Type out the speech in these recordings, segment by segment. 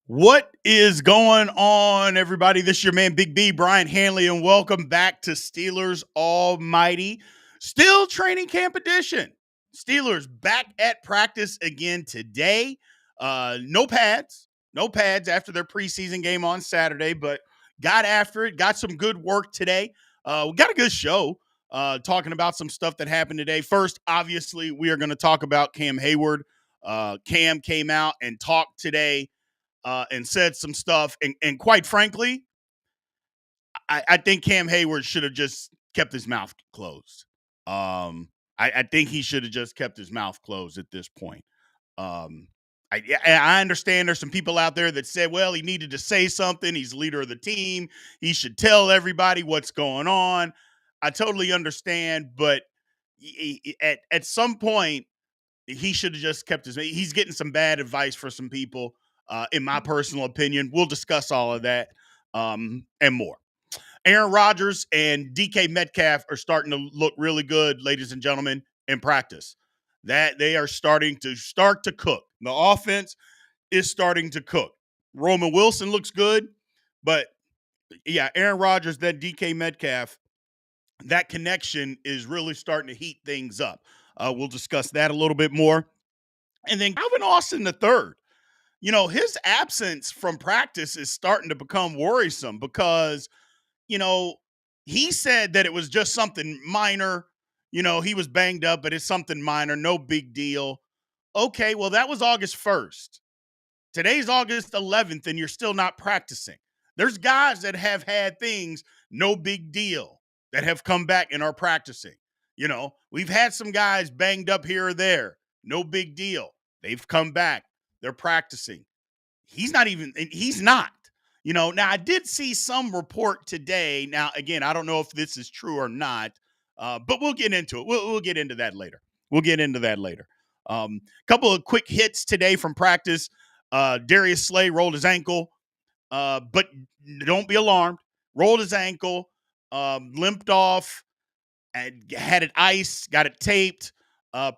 What is going on, everybody? This is your man, Big B, Brian Hanley, and welcome back to Steelers Almighty. Still training camp edition. Steelers back at practice again today. No pads after their preseason game on Saturday, but got after it, got some good work today. We got a good show talking about some stuff that happened today. First, obviously, we are going to talk about Cam Heyward. Cam came out and talked today and said some stuff. And quite frankly, I think Cam Heyward should have just kept his mouth closed. I think he should have just kept his mouth closed at this point. Um, I understand there's some people out there that said, well, he needed to say something. He's the leader of the team. He should tell everybody what's going on. I totally understand, but at some point, he should have just kept his. He's getting some bad advice for some people, in my personal opinion. We'll discuss all of that and more. Aaron Rodgers and DK Metcalf are starting to look really good, ladies and gentlemen, in practice. That they are starting to cook. The offense is starting to cook. Roman Wilson looks good, but yeah, Aaron Rodgers, then DK Metcalf, that connection is really starting to heat things up. We'll discuss that a little bit more. And then Calvin Austin the third. His absence from practice is starting to become worrisome because, you know, he said that it was just something minor. He was banged up, but it's something minor, no big deal. Okay, well, that was August 1st. Today's August 11th, and you're still not practicing. There's guys that have had things, no big deal, that have come back and are practicing. We've had some guys banged up here or there, no big deal. They've come back, they're practicing. He's not. Now I did see some report today. Now, again, I don't know if this is true or not, but we'll get into it. We'll get into that later. Couple of quick hits today from practice. Darius Slay rolled his ankle, but don't be alarmed. Rolled his ankle, limped off, and had it iced, got it taped,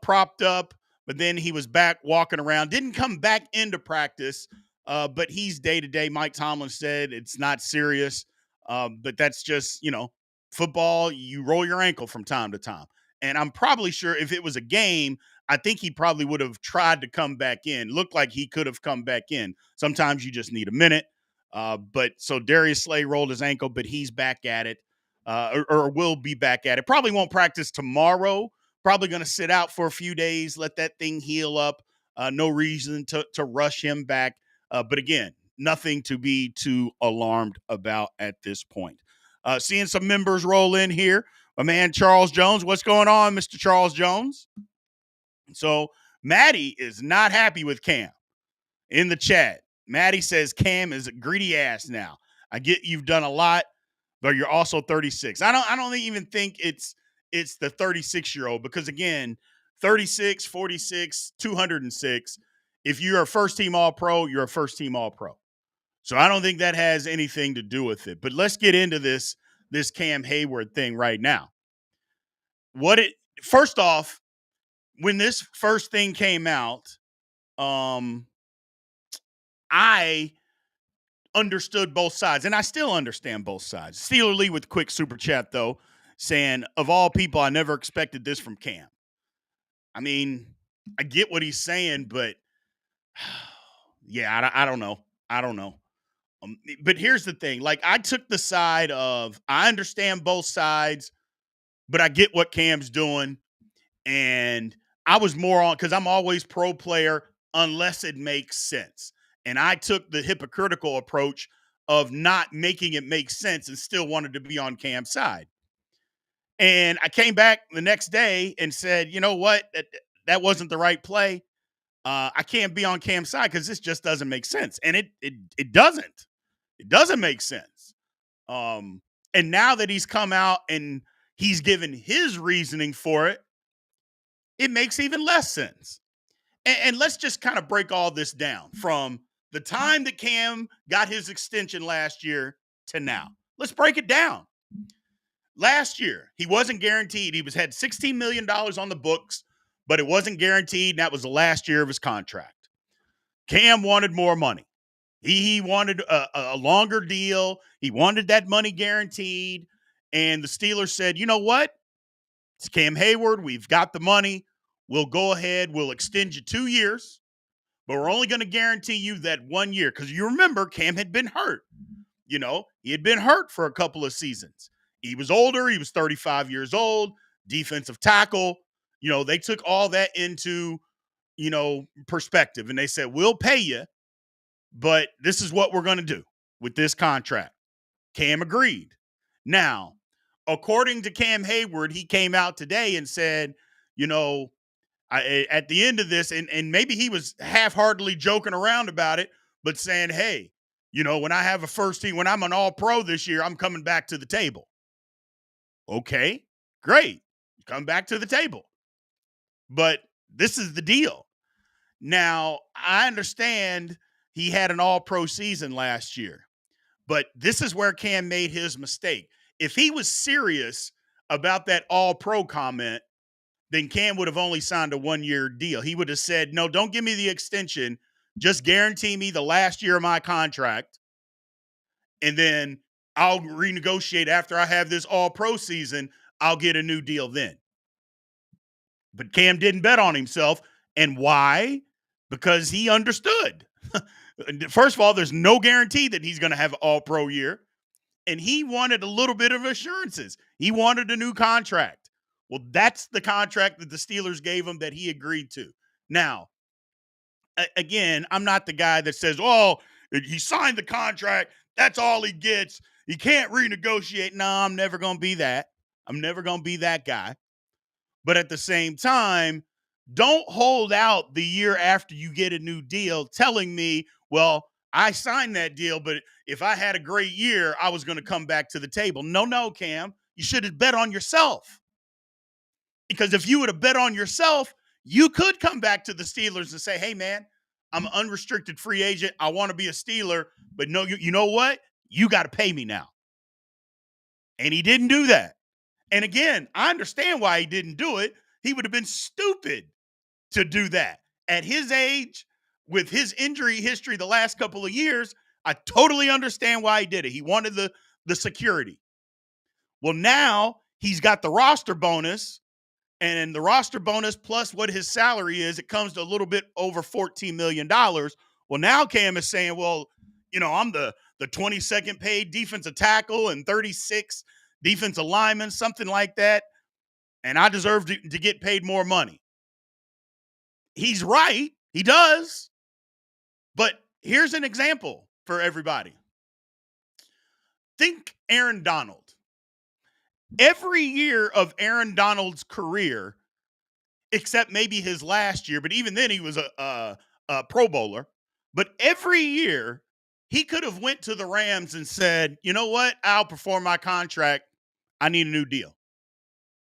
propped up, but then he was back walking around. Didn't come back into practice, but he's day-to-day. Mike Tomlin said it's not serious, but that's just, football. You roll your ankle from time to time. And I'm probably sure if it was a game, I think he probably would have tried to come back in. Looked like he could have come back in. Sometimes you just need a minute. But so Darius Slay rolled his ankle, but he's back at it, or will be back at it. Probably won't practice tomorrow. Probably going to sit out for a few days, let that thing heal up. No reason to rush him back. But again, nothing to be too alarmed about at this point. Seeing some members roll in here. My man Charles Jones. What's going on, Mr. Charles Jones? So Maddie is not happy with Cam in the chat. Maddie says Cam is a greedy ass now. I get you've done a lot, but you're also 36. I don't even think it's the 36-year-old because, again, 36, 46, 206. If you're a first-team All-Pro, you're a first-team All-Pro. So I don't think that has anything to do with it. But let's get into this Cam Heyward thing right now. First off, when this first thing came out, I understood both sides, and I still understand both sides. Steeler Lee with quick super chat, though, saying, of all people, I never expected this from Cam. I mean, I get what he's saying, but yeah, I don't know. But here's the thing. Like, I took the side of, I understand both sides, but I get what Cam's doing. And I was more on, because I'm always pro player unless it makes sense. And I took the hypocritical approach of not making it make sense and still wanted to be on Cam's side. And I came back the next day and said, you know what? That wasn't the right play. I can't be on Cam's side because this just doesn't make sense. And it doesn't. It doesn't make sense. And now that he's come out and he's given his reasoning for it, it makes even less sense. And let's just kind of break all this down from the time that Cam got his extension last year to now. Let's break it down. Last year, he wasn't guaranteed. He had $16 million on the books, but it wasn't guaranteed, and that was the last year of his contract. Cam wanted more money. He wanted a longer deal. He wanted that money guaranteed. And the Steelers said, you know what? It's Cam Heyward. We've got the money. We'll go ahead. We'll extend you 2 years, but we're only going to guarantee you that 1 year. Because you remember, Cam had been hurt. He had been hurt for a couple of seasons. He was older. He was 35 years old, defensive tackle. They took all that into, perspective. And they said, we'll pay you, but this is what we're going to do with this contract. Cam agreed. Now, according to Cam Heyward, he came out today and said, at the end of this, and maybe he was half-heartedly joking around about it, but saying, hey, when I have a first team, when I'm an all-pro this year, I'm coming back to the table. Okay, great. Come back to the table. But this is the deal. Now, I understand he had an all-pro season last year, but this is where Cam made his mistake. If he was serious about that all-pro comment, then Cam would have only signed a 1-year deal. He would have said, no, don't give me the extension. Just guarantee me the last year of my contract, and then I'll renegotiate after I have this all-pro season. I'll get a new deal then. But Cam didn't bet on himself. And why? Because he understood. First of all, there's no guarantee that he's going to have an all-pro year. And he wanted a little bit of assurances. He wanted a new contract. Well, that's the contract that the Steelers gave him that he agreed to. Now, again, I'm not the guy that says, oh, he signed the contract. That's all he gets. He can't renegotiate. No, I'm never going to be that. I'm never going to be that guy. But at the same time, don't hold out the year after you get a new deal telling me, well, I signed that deal, but if I had a great year, I was going to come back to the table. No, Cam. You should have bet on yourself. Because if you would have bet on yourself, you could come back to the Steelers and say, hey, man, I'm an unrestricted free agent. I want to be a Steeler. But no, you know what? You got to pay me now. And he didn't do that. And again, I understand why he didn't do it. He would have been stupid to do that. At his age, with his injury history the last couple of years, I totally understand why he did it. He wanted the security. Well, now he's got the roster bonus, and the roster bonus plus what his salary is, it comes to a little bit over $14 million. Well, now Cam is saying, well, I'm the 22nd paid defensive tackle and 36 defensive lineman, something like that, and I deserve to get paid more money. He's right. He does. But here's an example for everybody. Think Aaron Donald. Every year of Aaron Donald's career, except maybe his last year, but even then he was a Pro Bowler. But every year, he could have went to the Rams and said, you know what? I'll perform my contract. I need a new deal.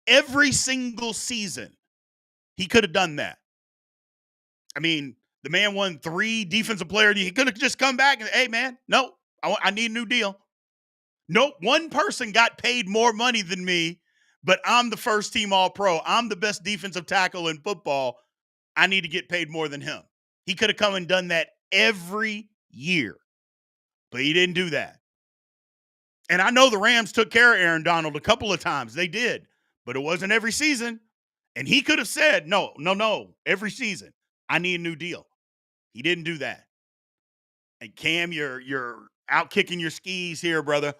Every single season, he could have done that. I mean, the man won 3 defensive player. He could have just come back and, hey, man, no, I need a new deal. Nope, one person got paid more money than me, but I'm the first team All-Pro. I'm the best defensive tackle in football. I need to get paid more than him. He could have come and done that every year, but he didn't do that. And I know the Rams took care of Aaron Donald a couple of times. They did, but it wasn't every season. And he could have said, no, every season, I need a new deal. He didn't do that. And Cam, you're out kicking your skis here, brother.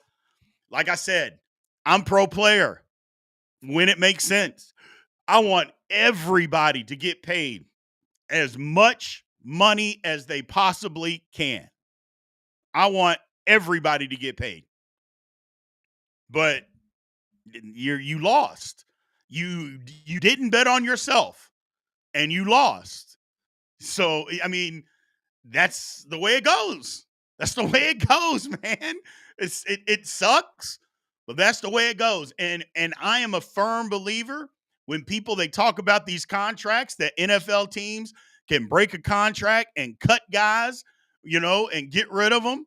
Like I said, I'm pro player when it makes sense. I want everybody to get paid as much money as they possibly can. I want everybody to get paid. But you lost. You didn't bet on yourself, and you lost. So, I mean, that's the way it goes. That's the way it goes, man. It sucks, but that's the way it goes. And I am a firm believer when people, they talk about these contracts, that NFL teams can break a contract and cut guys, and get rid of them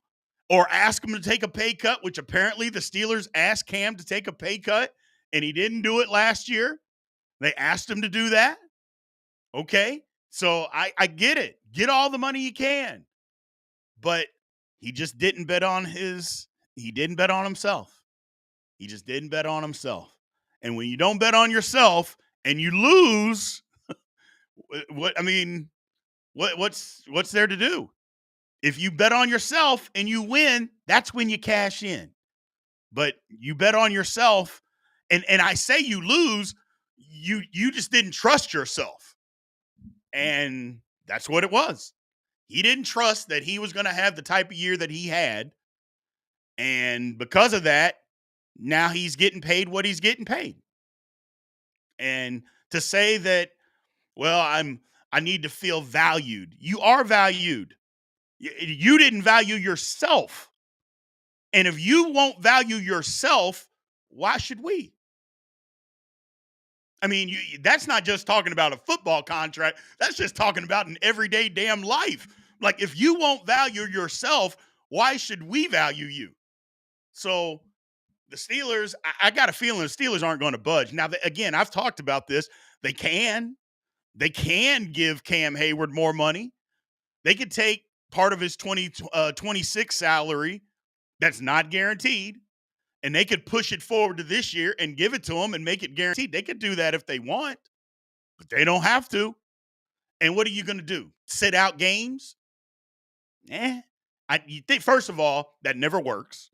or ask them to take a pay cut, which apparently the Steelers asked Cam to take a pay cut and he didn't do it last year. They asked him to do that. Okay. So I get it. Get all the money you can. But He just didn't bet on he didn't bet on himself. He just didn't bet on himself. And when you don't bet on yourself and you lose, what's there to do? If you bet on yourself and you win, that's when you cash in. But you bet on yourself, and I say you lose, you just didn't trust yourself. And that's what it was. He didn't trust that he was going to have the type of year that he had. And because of that, now he's getting paid what he's getting paid. And to say that, well, I need to feel valued. You are valued. You didn't value yourself. And if you won't value yourself, why should we? I mean, that's not just talking about a football contract. That's just talking about an everyday damn life. Like, if you won't value yourself, why should we value you? So the Steelers, I got a feeling the Steelers aren't going to budge. Now, again, I've talked about this. They can give Cam Heyward more money. They could take part of his 2026 salary that's not guaranteed, and they could push it forward to this year and give it to him and make it guaranteed. They could do that if they want, but they don't have to. And what are you going to do? Sit out games? You think, first of all, that never works.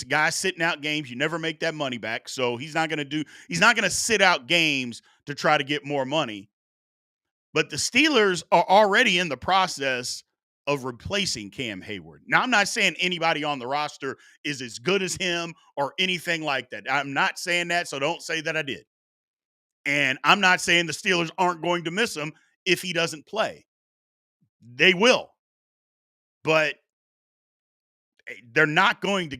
Guys sitting out games, you never make that money back. So he's not going to sit out games to try to get more money. But the Steelers are already in the process of replacing Cam Heyward. Now, I'm not saying anybody on the roster is as good as him or anything like that. I'm not saying that, so don't say that I did. And I'm not saying the Steelers aren't going to miss him if he doesn't play. They will. But they're not going to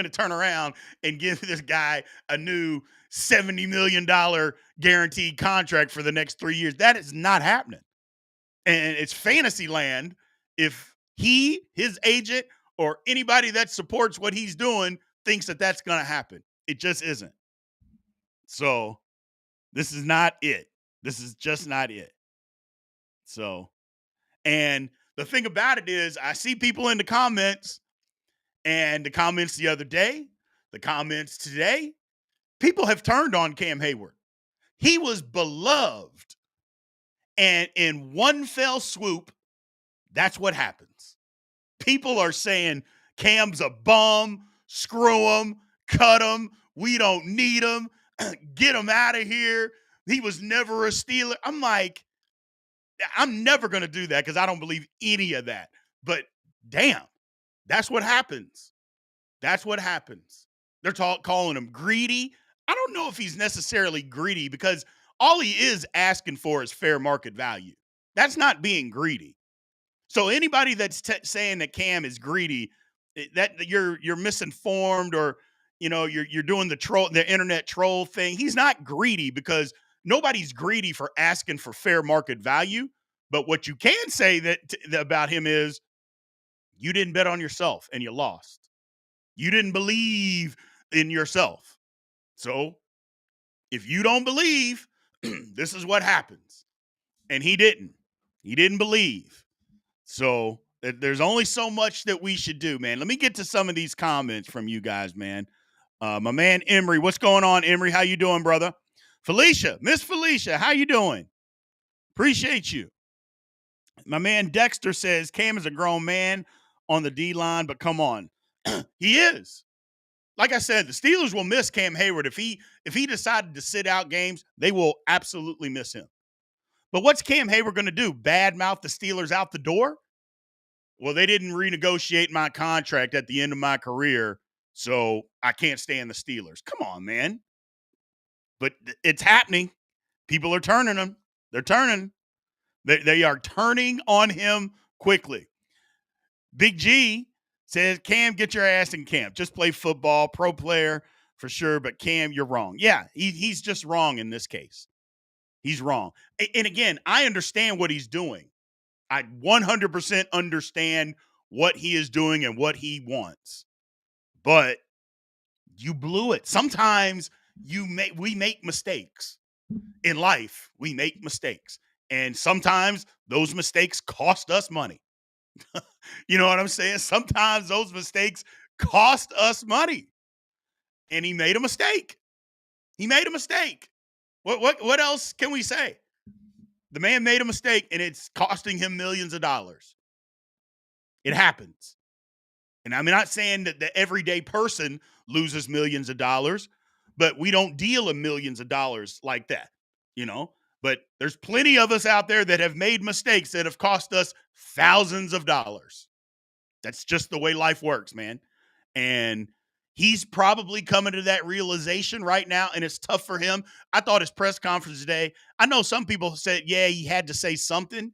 turn around and give this guy a new $70 million guaranteed contract for the next 3 years. That is not happening. And it's fantasy land if his agent, or anybody that supports what he's doing thinks that that's going to happen. It just isn't. So this is not it. This is just not it. So, and the thing about it is, I see people in the comments, and the comments the other day, the comments today, people have turned on Cam Heyward. He was beloved. And in one fell swoop, that's what happens. People are saying Cam's a bum, screw him, cut him, we don't need him, get him out of here. He was never a Steeler. I'm like, I'm never going to do that because I don't believe any of that. But damn, that's what happens. That's what happens. They're calling him greedy. I don't know if he's necessarily greedy, because all he is asking for is fair market value. That's not being greedy. So anybody that's saying that Cam is greedy, that you're misinformed, or you're doing the internet troll thing. He's not greedy, because nobody's greedy for asking for fair market value. But what you can say about him is, you didn't bet on yourself and you lost. You didn't believe in yourself. So if you don't believe, this is what happens. And he didn't. He didn't believe. So there's only so much that we should do, man. Let me get to some of these comments from you guys, man. My man Emery, what's going on, Emery? How you doing, brother? Felicia, Miss Felicia, how you doing? Appreciate you. My man Dexter says Cam is a grown man on the D-line, but come on. He is. Like I said, the Steelers will miss Cam Heyward. If he decided to sit out games, they will absolutely miss him. But what's Cam Heyward going to do? Badmouth the Steelers out the door? Well, they didn't renegotiate my contract at the end of my career, so I can't stand the Steelers. Come on, man. But it's happening. People are turning him. They're turning. They are turning on him quickly. Big G says, Cam, get your ass in camp. Just play football, pro player for sure. But Cam, you're wrong. Yeah, he's just wrong in this case. He's wrong. And again, I understand what he's doing. I 100% understand what he is doing and what he wants. But you blew it. Sometimes we make mistakes. In life, we make mistakes. And sometimes those mistakes cost us money. You know what I'm saying? Sometimes those mistakes cost us money. And he made a mistake. He made a mistake. What else can we say? The man made a mistake and it's costing him millions of dollars. It happens. And I'm not saying that the everyday person loses millions of dollars, but we don't deal in millions of dollars like that, you know? But there's plenty of us out there that have made mistakes that have cost us thousands of dollars. That's just the way life works, man. And he's probably coming to that realization right now, and it's tough for him. I thought his press conference today, I know some people said, yeah, he had to say something.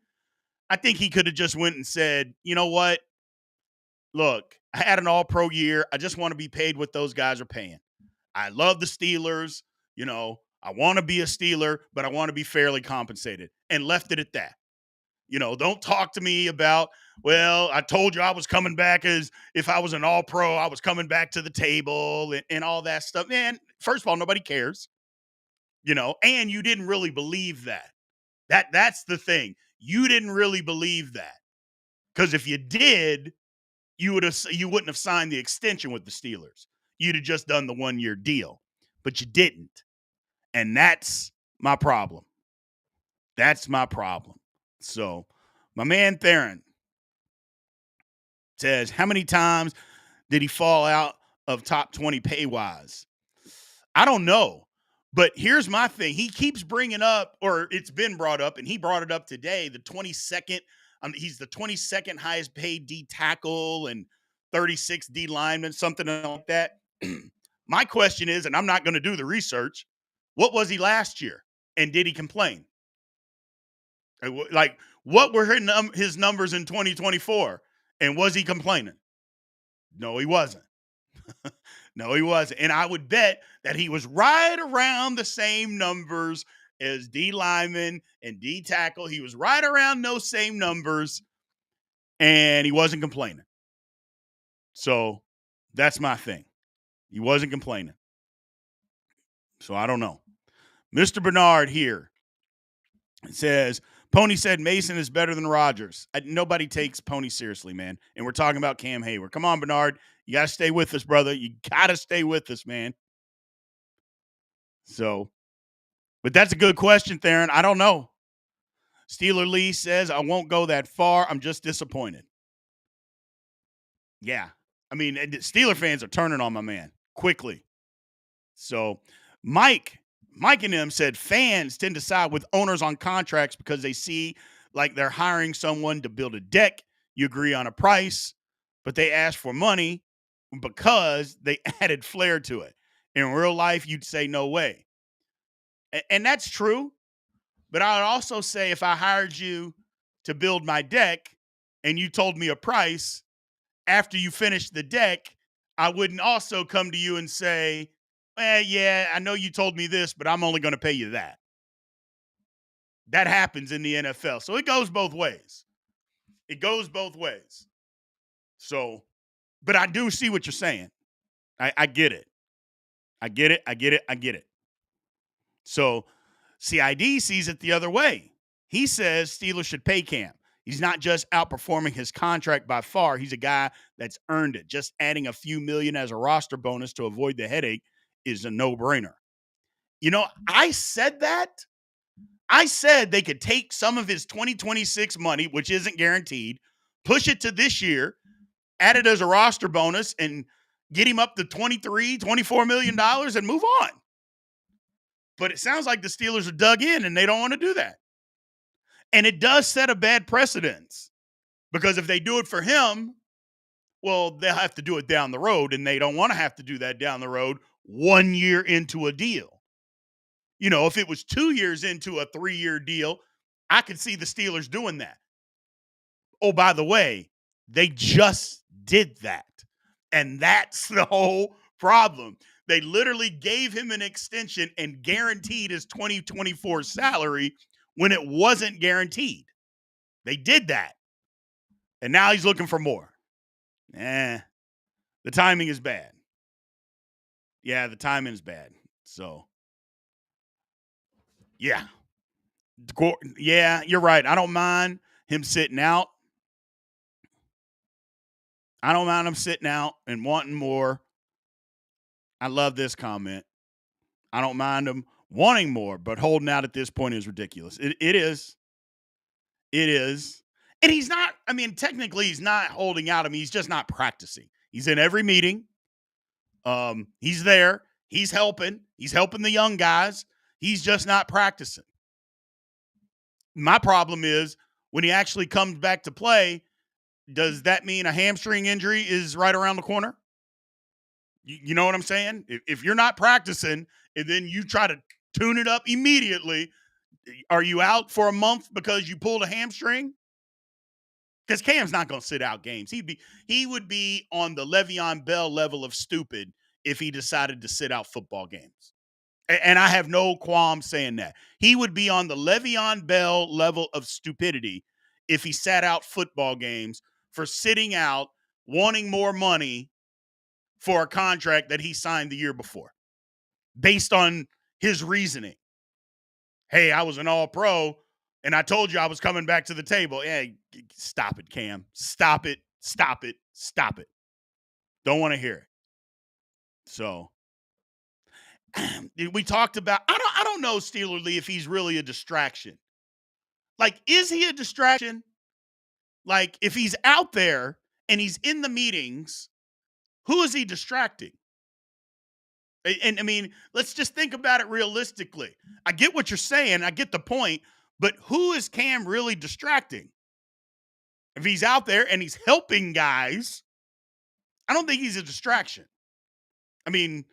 I think he could have just went and said, you know what? Look, I had an all-pro year. I just want to be paid what those guys are paying. I love the Steelers. You know, I want to be a Steeler, but I want to be fairly compensated, and left it at that. You know, don't talk to me about, well, I told you I was coming back as if I was an all-pro, I was coming back to the table and all that stuff. Man, first of all, nobody cares, you know, and you didn't really believe that. That's the thing. You didn't really believe that. Because if you did, you wouldn't have signed the extension with the Steelers. You'd have just done the 1-year deal. But you didn't. And that's my problem. That's my problem. So, my man Theron says, how many times did he fall out of top 20 pay-wise? I don't know. But here's my thing. He keeps bringing up, or it's been brought up, and he brought it up today, the 22nd. He's the 22nd highest paid D tackle and 36th D lineman, something like that. My question is, and I'm not going to do the research, what was he last year? And did he complain? Like, what were his numbers in 2024? And was he complaining? No, he wasn't. No, he wasn't. And I would bet that he was right around the same numbers as D lineman and D tackle. He was right around those same numbers, and he wasn't complaining. So that's my thing. He wasn't complaining. So I don't know. Mr. Bernard here says, Pony said Mason is better than Rodgers. Nobody takes Pony seriously, man. And we're talking about Cam Heyward. Come on, Bernard. You got to stay with us, brother. You got to stay with us, man. So, but that's a good question, Theron. I don't know. Steeler Lee says, I won't go that far. I'm just disappointed. Yeah. I mean, Steeler fans are turning on my man quickly. So, Mike and them said fans tend to side with owners on contracts because they see like they're hiring someone to build a deck. You agree on a price, but they ask for money because they added flair to it. In real life, you'd say no way. And that's true. But I would also say if I hired you to build my deck and you told me a price, after you finished the deck, I wouldn't also come to you and say, yeah, I know you told me this, but I'm only going to pay you that. That happens in the NFL. So it goes both ways. It goes both ways. So, but I do see what you're saying. I get it. I get it. So CID sees it the other way. He says Steelers should pay Cam. He's not just outperforming his contract by far. He's a guy that's earned it. Just adding a few million as a roster bonus to avoid the headache is a no-brainer. You know, I said that. I said they could take some of his 2026 money, which isn't guaranteed, push it to this year, add it as a roster bonus, and get him up to $24 million and move on. But it sounds like the Steelers are dug in and they don't want to do that. And it does set a bad precedence because if they do it for him, well, they'll have to do it down the road, and they don't want to have to do that down the road 1 year into a deal. You know, if it was 2 years into a 3-year deal, I could see the Steelers doing that. Oh, by the way, they just did that. And that's the whole problem. They literally gave him an extension and guaranteed his 2024 salary when it wasn't guaranteed. They did that. And now he's looking for more. The timing is bad. Yeah, the timing is bad. So, yeah. Yeah, you're right. I don't mind him sitting out. I don't mind him sitting out and wanting more. I love this comment. I don't mind him wanting more, but holding out at this point is ridiculous. It is. It is. And he's not, I mean, technically he's not holding out. I mean, he's just not practicing. He's in every meeting. He's there. He's helping. He's helping the young guys. He's just not practicing. My problem is when he actually comes back to play, does that mean a hamstring injury is right around the corner? You know what I'm saying? If you're not practicing and then you try to tune it up immediately, are you out for a month because you pulled a hamstring? Because Cam's not going to sit out games. He would be on the Le'Veon Bell level of stupid if he decided to sit out football games. And I have no qualm saying that. He would be on the Le'Veon Bell level of stupidity if he sat out football games for sitting out, wanting more money for a contract that he signed the year before, based on his reasoning. Hey, I was an all-pro, and I told you I was coming back to the table. Hey, stop it, Cam. Stop it. Stop it. Stop it. Don't want to hear it. So we talked about, I don't know, Steeler Lee, if he's really a distraction. Like, is he a distraction? Like, if he's out there and he's in the meetings, who is he distracting? And I mean, let's just think about it realistically. I get what you're saying. I get the point. But who is Cam really distracting? If he's out there and he's helping guys, I don't think he's a distraction. I mean,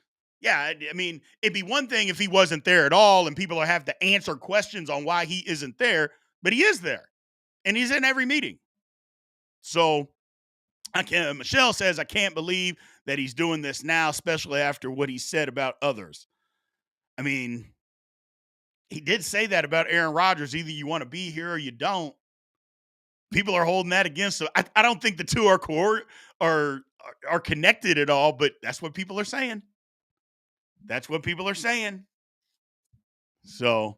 yeah, I mean, it'd be one thing if he wasn't there at all and people have to answer questions on why he isn't there, but he is there and he's in every meeting. So Michelle says, I can't believe that he's doing this now, especially after what he said about others. I mean, he did say that about Aaron Rodgers. Either you want to be here or you don't. People are holding that against him. I don't think the two are connected at all, but that's what people are saying. That's what people are saying. So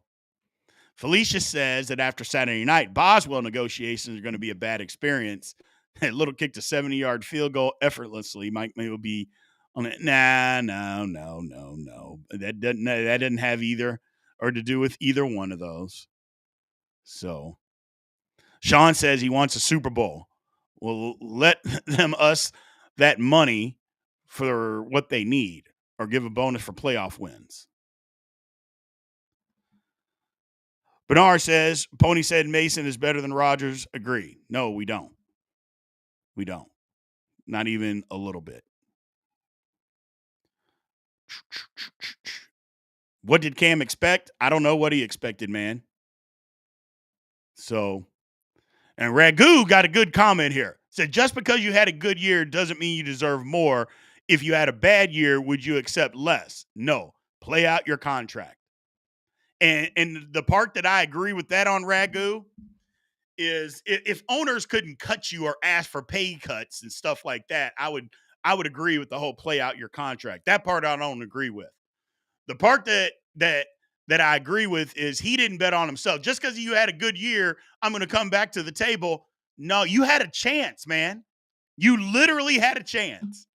Felicia says that after Saturday night, Boswell negotiations are going to be a bad experience. Little kicked a 70-yard field goal effortlessly. Mike May will be on it. No. That doesn't have either or to do with either one of those. So Sean says he wants a Super Bowl. Well, let them us that money for what they need or give a bonus for playoff wins. Bernard says, Pony said Mason is better than Rodgers. Agree. No, we don't. We don't. Not even a little bit. What did Cam expect? I don't know what he expected, man. So, and Ragu got a good comment here. Said, just because you had a good year doesn't mean you deserve more. If you had a bad year, would you accept less? No. Play out your contract. And the part that I agree with that on Ragu is if owners couldn't cut you or ask for pay cuts and stuff like that, I would agree with the whole play out your contract. That part I don't agree with. The part that I agree with is he didn't bet on himself. Just because you had a good year, I'm going to come back to the table. No, you had a chance, man. You literally had a chance.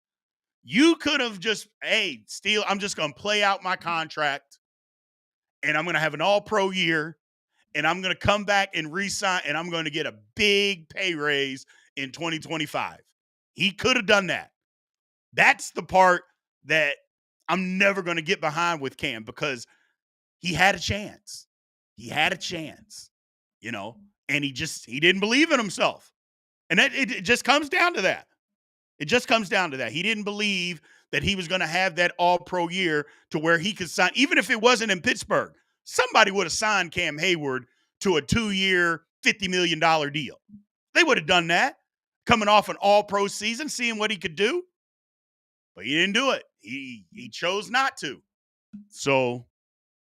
You could have just, hey, Steele, I'm just going to play out my contract, and I'm going to have an all-pro year, and I'm going to come back and re-sign, and I'm going to get a big pay raise in 2025. He could have done that. That's the part that I'm never going to get behind with Cam because he had a chance. He had a chance, you know, and he didn't believe in himself. And it just comes down to that. It just comes down to that. He didn't believe that he was going to have that all-pro year to where he could sign, even if it wasn't in Pittsburgh. Somebody would have signed Cam Heyward to a 2-year, $50 million deal. They would have done that, coming off an all-pro season, seeing what he could do. But he didn't do it. He chose not to. So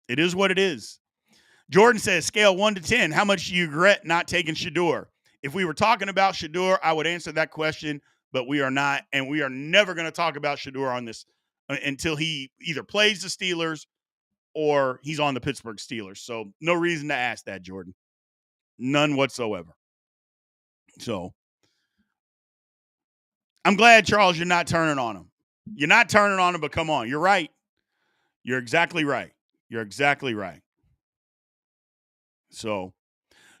it is what it is. Jordan says, scale 1 to 10, how much do you regret not taking Shedeur? If we were talking about Shedeur, I would answer that question, but we are not, and we are never going to talk about Shedeur on this until he either plays the Steelers or he's on the Pittsburgh Steelers. So no reason to ask that, Jordan. None whatsoever. So I'm glad, Charles, you're not turning on him. You're not turning on him, but come on. You're right. You're exactly right. You're exactly right. So,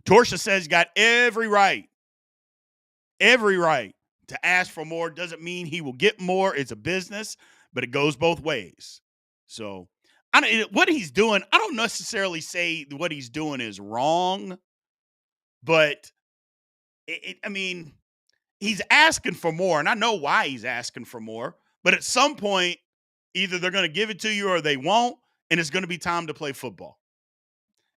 Torsha says he's got every right to ask for more. Doesn't mean he will get more. It's a business, but it goes both ways. So, what he's doing, I don't necessarily say what he's doing is wrong, but I mean, he's asking for more, and I know why he's asking for more. But at some point, either they're going to give it to you or they won't, and it's going to be time to play football.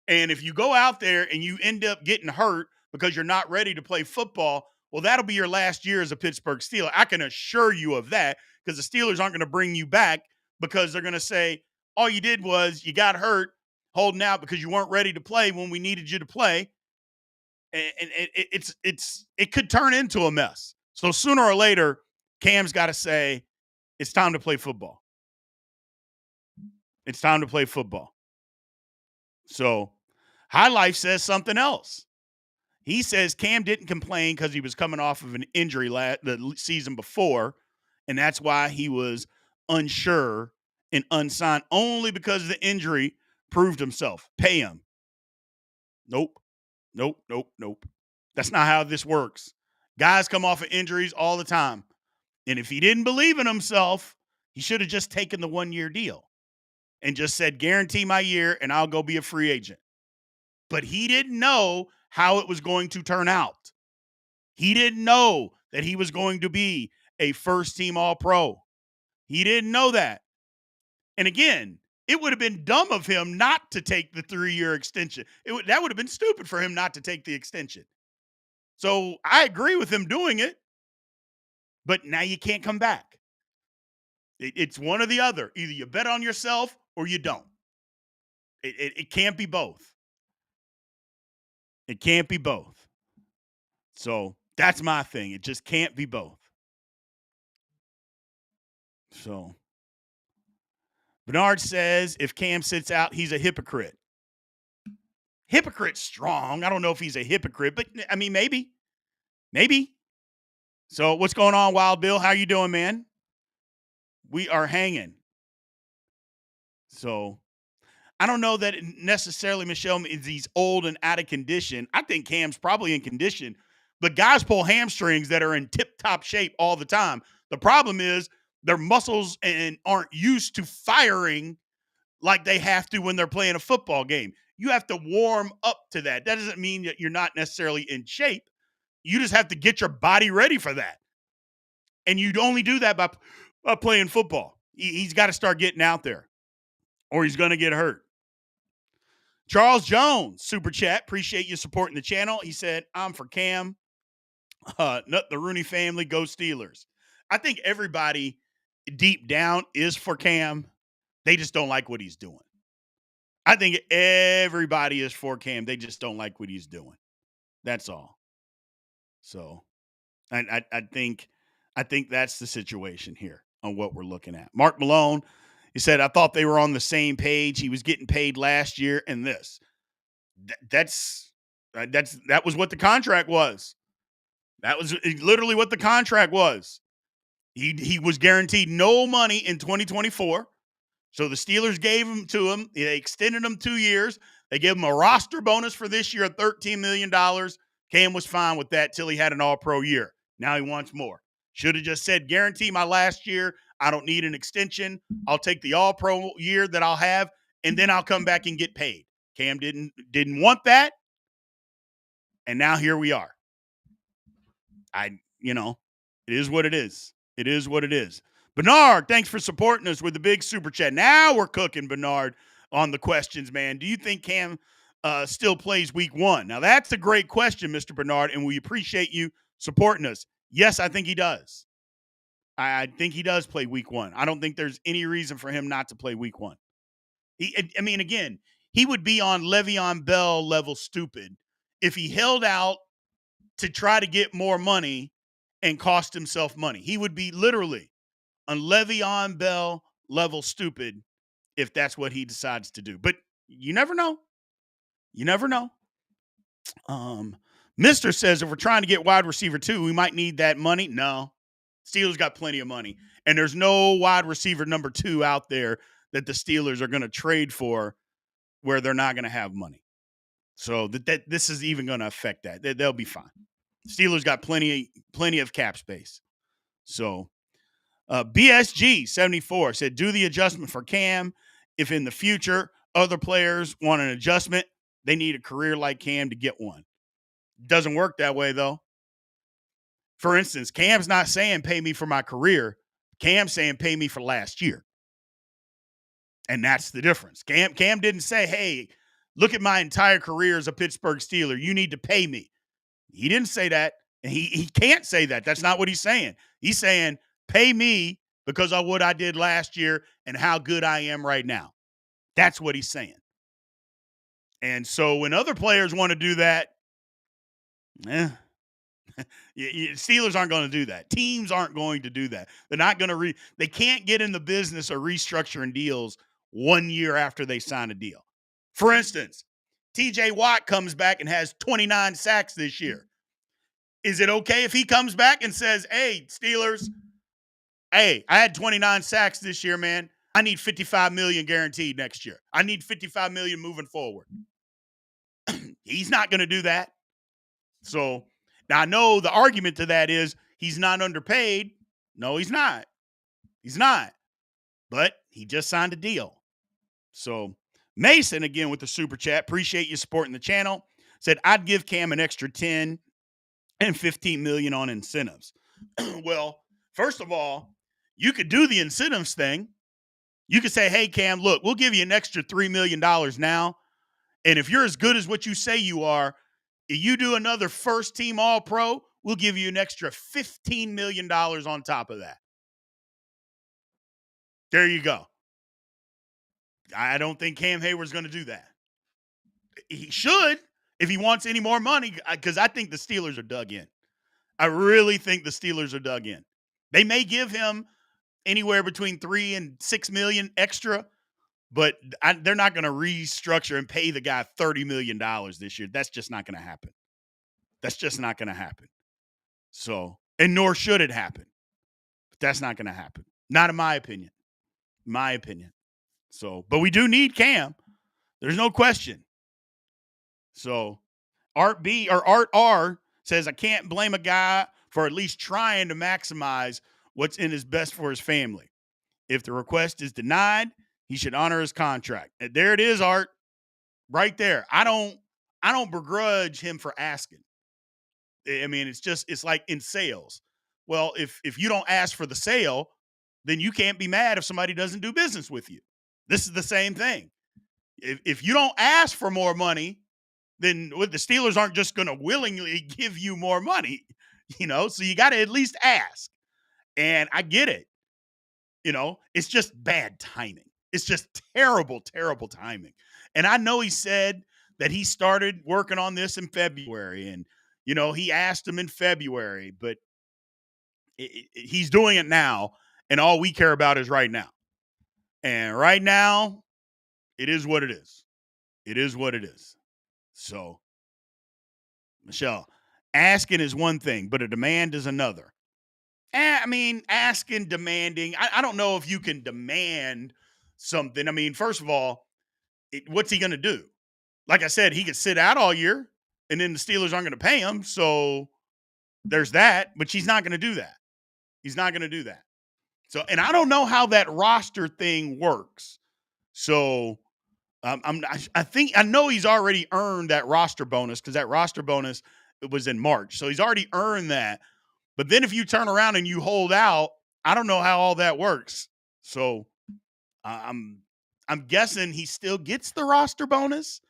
And if you go out there and you end up getting hurt because you're not ready to play football, well, that'll be your last year as a Pittsburgh Steeler. I can assure you of that, because the Steelers aren't going to bring you back, because they're going to say, all you did was you got hurt holding out because you weren't ready to play when we needed you to play. And it could turn into a mess. So sooner or later, Cam's got to say, it's time to play football. It's time to play football. So High Life says something else. He says Cam didn't complain because he was coming off of an injury the season before, and that's why he was unsure and unsigned, only because the injury proved himself. Pay him. Nope. That's not how this works. Guys come off of injuries all the time. And if he didn't believe in himself, he should have just taken the 1-year deal and just said, guarantee my year and I'll go be a free agent. But he didn't know how it was going to turn out. He didn't know that he was going to be a first-team All-Pro. He didn't know that. And again, it would have been dumb of him not to take the 3-year extension. That would have been stupid for him not to take the extension. So I agree with him doing it, but now you can't come back. It's one or the other. Either you bet on yourself or you don't. It can't be both. It can't be both. So that's my thing. It just can't be both. So Bernard says if Cam sits out, he's a hypocrite. Hypocrite's strong. I don't know if he's a hypocrite, but I mean, maybe. So what's going on, Wild Bill? How you doing, man? We are hanging. So I don't know that necessarily, Michelle, is he's old and out of condition. I think Cam's probably in condition, but guys pull hamstrings that are in tip-top shape all the time. The problem is their muscles and aren't used to firing like they have to when they're playing a football game. You have to warm up to that. That doesn't mean that you're not necessarily in shape. You just have to get your body ready for that. And you'd only do that by playing football. He's got to start getting out there or he's going to get hurt. Charles Jones, super chat. Appreciate you supporting the channel. He said, I'm for Cam. Not the Rooney family. Go Steelers. I think everybody deep down is for Cam. They just don't like what he's doing. I think everybody is for Cam. They just don't like what he's doing. That's all. So I think that's the situation here on what we're looking at. Mark Malone, he said, I thought they were on the same page. He was getting paid last year and this. That was what the contract was. That was literally what the contract was. He was guaranteed no money in 2024. So the Steelers gave him to him. They extended him 2 years. They gave him a roster bonus for this year of $13 million. Cam was fine with that till he had an all-pro year. Now he wants more. Should have just said, guarantee my last year. I don't need an extension. I'll take the all-pro year that I'll have, and then I'll come back and get paid. Cam didn't want that, and now here we are. It is what it is. It is what it is. Bernard, thanks for supporting us with the big super chat. Now we're cooking, Bernard, on the questions, man. Do you think Cam still plays week 1? Now, that's a great question, Mr. Bernard, and we appreciate you supporting us. Yes, I think he does. I think he does play week 1. I don't think there's any reason for him not to play week 1. Again, he would be on Le'Veon Bell level stupid if he held out to try to get more money and cost himself money. He would be literally on Le'Veon Bell level stupid if that's what he decides to do. But you never know. You never know. Mister says if we're trying to get wide receiver 2, we might need that money. No, Steelers got plenty of money, and there's no wide receiver number 2 out there that the Steelers are going to trade for where they're not going to have money. So that this is even going to affect that. They'll be fine. Steelers got plenty of cap space. So BSG 74 said, do the adjustment for Cam. If in the future other players want an adjustment, they need a career like Cam to get one. Doesn't work that way, though. For instance, Cam's not saying pay me for my career. Cam's saying pay me for last year. And that's the difference. Cam didn't say, hey, look at my entire career as a Pittsburgh Steeler. You need to pay me. He didn't say that. And he can't say that. That's not what he's saying. He's saying, pay me because of what I did last year and how good I am right now. That's what he's saying. And so when other players want to do that, Steelers aren't going to do that. Teams aren't going to do that. They're not going to they can't get in the business of restructuring deals 1 year after they sign a deal. For instance, TJ Watt comes back and has 29 sacks this year. Is it okay if he comes back and says, hey, Steelers, hey, I had 29 sacks this year, man. I need $55 million guaranteed next year. I need $55 million moving forward. He's not going to do that. So now I know the argument to that is he's not underpaid. No, he's not. He's not. But he just signed a deal. So Mason, again, with the super chat, appreciate you supporting the channel, said, I'd give Cam an extra 10 and 15 million on incentives. Well, first of all, you could do the incentives thing. You could say, hey, Cam, look, we'll give you an extra $3 million now. And if you're as good as what you say you are, if you do another first team All-Pro, we'll give you an extra $15 million on top of that. There you go. I don't think Cam Heyward's going to do that. He should if he wants any more money, because I think the Steelers are dug in. I really think the Steelers are dug in. They may give him anywhere between $3 and $6 million extra, but they're not going to restructure and pay the guy $30 million this year. That's just not going to happen. That's just not going to happen. So, and nor should it happen. But that's not going to happen. Not in my opinion. My opinion. So, but we do need Cam. There's no question. So, Art R says, I can't blame a guy for at least trying to maximize what's in his best for his family. If the request is denied, he should honor his contract. And there it is, Art. Right there. I don't begrudge him for asking. I mean, it's like in sales. Well, if you don't ask for the sale, then you can't be mad if somebody doesn't do business with you. This is the same thing. If you don't ask for more money, then the Steelers aren't just going to willingly give you more money, so you got to at least ask. And I get it. It's just bad timing. It's just terrible, terrible timing. And I know he said that he started working on this in February, and, he asked him in February, but he's doing it now, and all we care about is right now. And right now, it is what it is. It is what it is. So, Michelle, asking is one thing, but a demand is another. I mean, asking, demanding. I don't know if you can demand something. I mean, first of all, what's he going to do? Like I said, he could sit out all year, and then the Steelers aren't going to pay him. So there's that, but she's not going to do that. He's not going to do that. So, and I don't know how that roster thing works. So I know he's already earned that roster bonus, because that roster bonus was in March. So he's already earned that. But then if you turn around and you hold out, I don't know how all that works. So I'm guessing he still gets the roster bonus,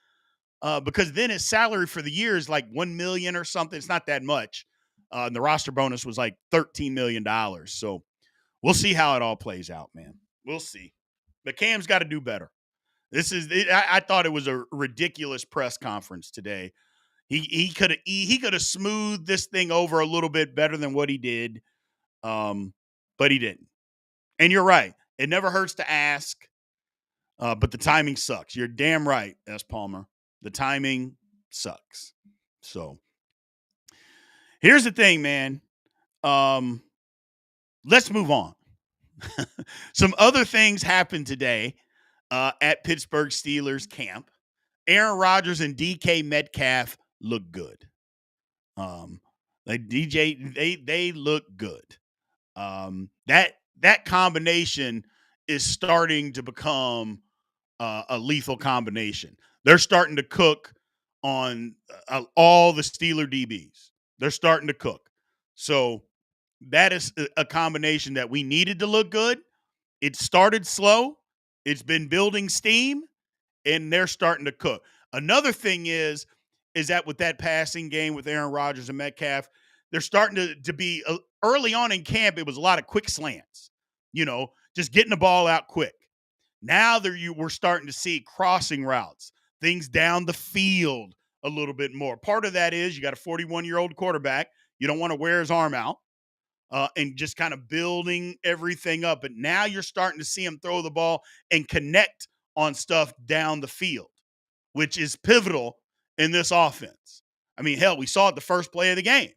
because then his salary for the year is like $1 million or something. It's not that much. And the roster bonus was like $13 million. So we'll see how it all plays out, man. We'll see. But Cam's got to do better. I thought it was a ridiculous press conference today. He could have smoothed this thing over a little bit better than what he did, but he didn't. And you're right; it never hurts to ask, but the timing sucks. You're damn right, S. Palmer. The timing sucks. So here's the thing, man. Let's move on. Some other things happened today at Pittsburgh Steelers camp. Aaron Rodgers and DK Metcalf look good. Like DJ, they look good. That combination is starting to become a lethal combination. They're starting to cook on all the Steeler DBs. They're starting to cook. So that is a combination that we needed to look good. It started slow. It's been building steam, and they're starting to cook. Another thing is that with that passing game with Aaron Rodgers and Metcalf, they're starting to be early on in camp. It was a lot of quick slants, just getting the ball out quick. Now we're starting to see crossing routes, things down the field a little bit more. Part of that is you got a 41-year-old quarterback. You don't want to wear his arm out. And just kind of building everything up. But now you're starting to see him throw the ball and connect on stuff down the field, which is pivotal in this offense. I mean, hell, we saw it the first play of the game,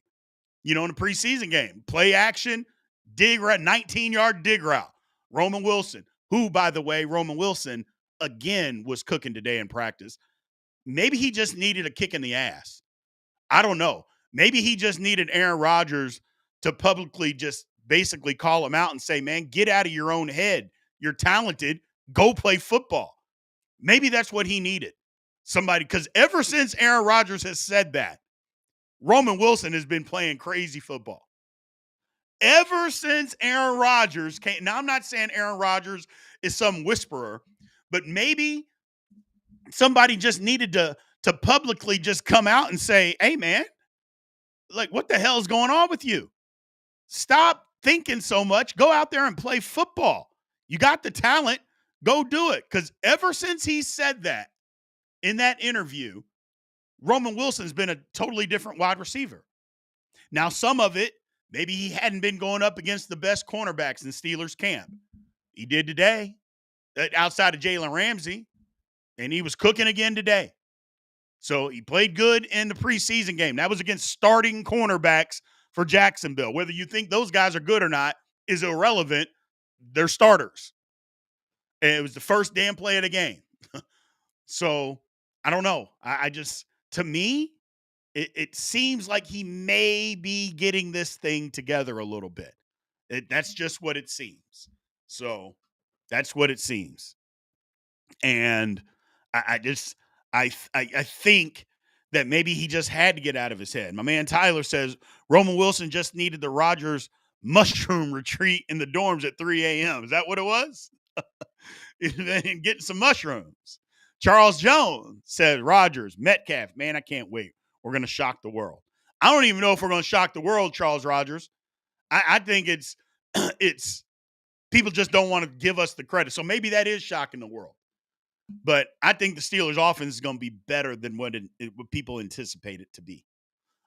in the preseason game. Play action, dig route, 19-yard dig route. Roman Wilson, who, by the way, Roman Wilson, again, was cooking today in practice. Maybe he just needed a kick in the ass. I don't know. Maybe he just needed Aaron Rodgers to publicly just basically call him out and say, man, get out of your own head. You're talented. Go play football. Maybe that's what he needed. Somebody, because ever since Aaron Rodgers has said that, Roman Wilson has been playing crazy football. Ever since Aaron Rodgers came, now I'm not saying Aaron Rodgers is some whisperer, but maybe somebody just needed to publicly just come out and say, hey, man, like, what the hell is going on with you? Stop thinking so much. Go out there and play football. You got the talent. Go do it. Because ever since he said that in that interview, Roman Wilson's been a totally different wide receiver. Now, some of it, maybe he hadn't been going up against the best cornerbacks in Steelers camp. He did today, outside of Jalen Ramsey, and he was cooking again today. So he played good in the preseason game. That was against starting cornerbacks for Jacksonville. Whether you think those guys are good or not is irrelevant. They're starters. And it was the first damn play of the game. So I don't know. I just, to me, it seems like he may be getting this thing together a little bit. That's just what it seems. So that's what it seems. And I think that maybe he just had to get out of his head. My man Tyler says Roman Wilson just needed the Rodgers mushroom retreat in the dorms at 3 a.m. Is that what it was? And getting some mushrooms. Charles Jones says Rodgers, Metcalf, man, I can't wait. We're going to shock the world. I don't even know if we're going to shock the world, Charles Rodgers. I think it's people just don't want to give us the credit. So maybe that is shocking the world. But I think the Steelers' offense is going to be better than what people anticipate it to be.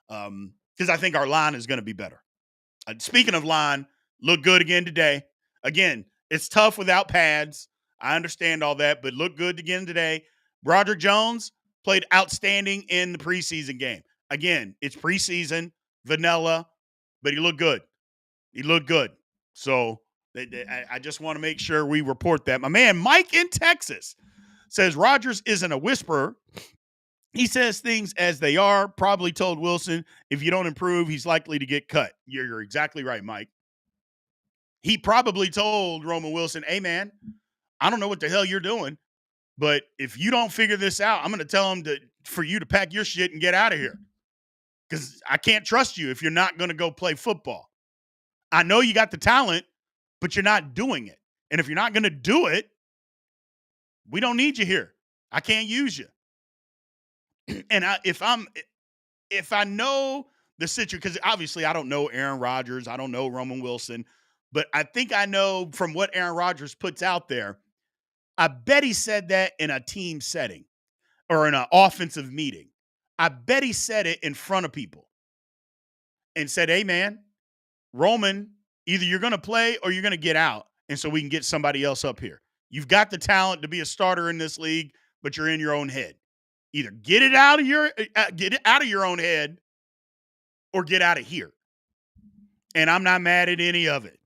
Because I think our line is going to be better. Speaking of line, look good again today. Again, it's tough without pads. I understand all that, but look good again today. Broderick Jones played outstanding in the preseason game. Again, it's preseason, vanilla, but he looked good. He looked good. So I just want to make sure we report that. My man Mike in Texas says Rodgers isn't a whisperer. He says things as they are. Probably told Wilson, if you don't improve, he's likely to get cut. You're exactly right, Mike. He probably told Roman Wilson, hey, man, I don't know what the hell you're doing, but if you don't figure this out, I'm going to tell him for you to pack your shit and get out of here because I can't trust you if you're not going to go play football. I know you got the talent, but you're not doing it. And if you're not going to do it, we don't need you here. I can't use you. And if I know the situation, because obviously I don't know Aaron Rodgers, I don't know Roman Wilson, but I think I know from what Aaron Rodgers puts out there, I bet he said that in a team setting or in an offensive meeting. I bet he said it in front of people and said, hey, man, Roman, either you're going to play or you're going to get out, and so we can get somebody else up here. You've got the talent to be a starter in this league, but you're in your own head. Either get it out of your own head or get out of here. And I'm not mad at any of it.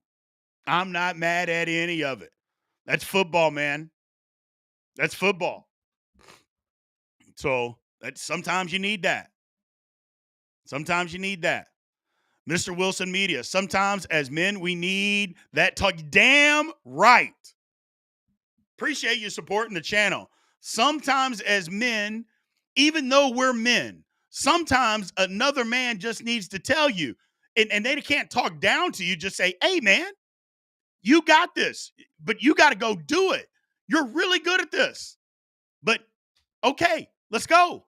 I'm not mad at any of it. That's football, man. That's football. So that's sometimes you need that. Sometimes you need that. Mr. Wilson Media. Sometimes as men, we need that talk. Damn right. Appreciate you supporting the channel. Sometimes as men, even though we're men, sometimes another man just needs to tell you, and they can't talk down to you, just say, hey, man, you got this, but you got to go do it. You're really good at this. But okay, let's go.